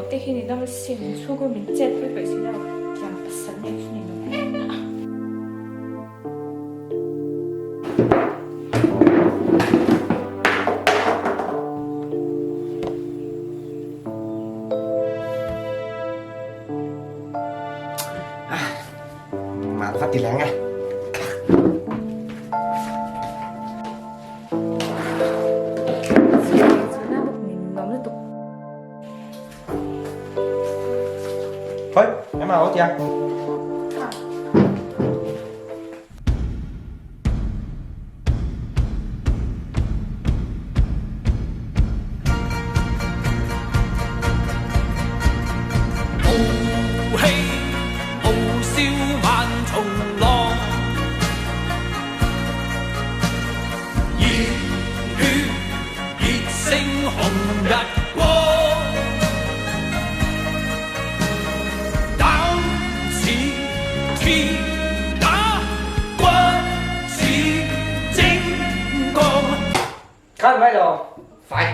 때히니 너무 심 소금이 잽을 것이라 그냥 비싼 내주는 mà phát tiền lẻ ngay. Thôi, em nào hả chị ăn?傲氣傲笑萬重浪，熱血熱星紅日光，膽似鐵打，骨似精鋼。Cắt máy đồ. Phải.